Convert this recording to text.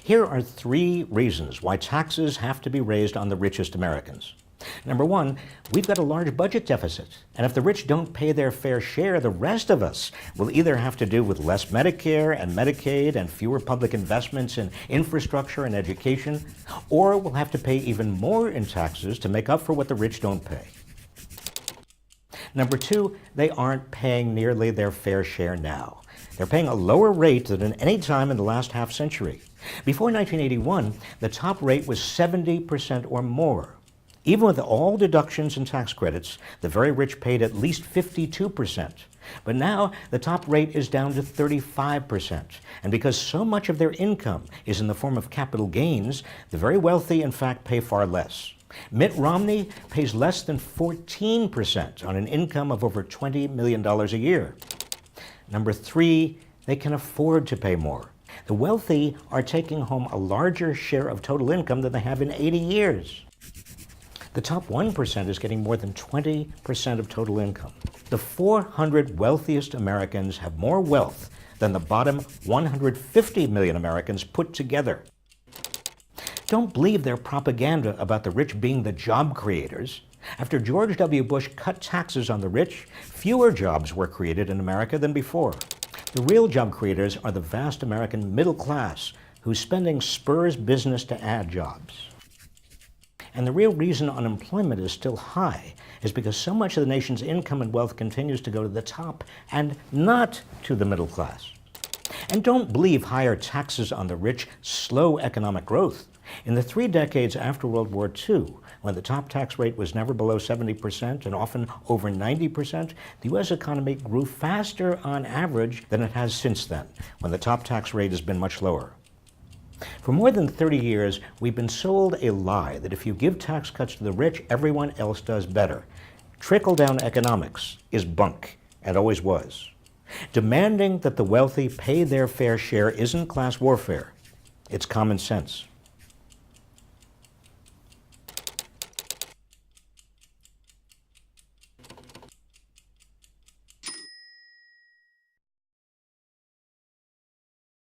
Here are 3 reasons why taxes have to be raised on the richest Americans. Number 1, we've got a large budget deficit, and if the rich don't pay their fair share, the rest of us will either have to do with less Medicare and Medicaid and fewer public investments in infrastructure and education, or we'll have to pay even more in taxes to make up for what the rich don't pay. Number 2, they aren't paying nearly their fair share now. They're paying a lower rate than at any time in the last half century. Before 1981, the top rate was 70% or more. Even with all deductions and tax credits, the very rich paid at least 52%. But now the top rate is down to 35%. And because so much of their income is in the form of capital gains, the very wealthy, in fact, pay far less. Mitt Romney pays less than 14% on an income of over $20 million a year. Number 3, they can afford to pay more. The wealthy are taking home a larger share of total income than they have in 80 years. The top 1% is getting more than 20% of total income. The 400 wealthiest Americans have more wealth than the bottom 150 million Americans put together. Don't believe their propaganda about the rich being the job creators. After George W. Bush cut taxes on the rich, fewer jobs were created in America than before. The real job creators are the vast American middle class, whose spending spurs business to add jobs. And the real reason unemployment is still high is because so much of the nation's income and wealth continues to go to the top and not to the middle class. And don't believe higher taxes on the rich slow economic growth. In the 3 decades after World War II, when the top tax rate was never below 70% and often over 90%, the U.S. economy grew faster on average than it has since then, when the top tax rate has been much lower. For more than 30 years, we've been sold a lie that if you give tax cuts to the rich, everyone else does better. Trickle-down economics is bunk, and always was. Demanding that the wealthy pay their fair share isn't class warfare. It's common sense.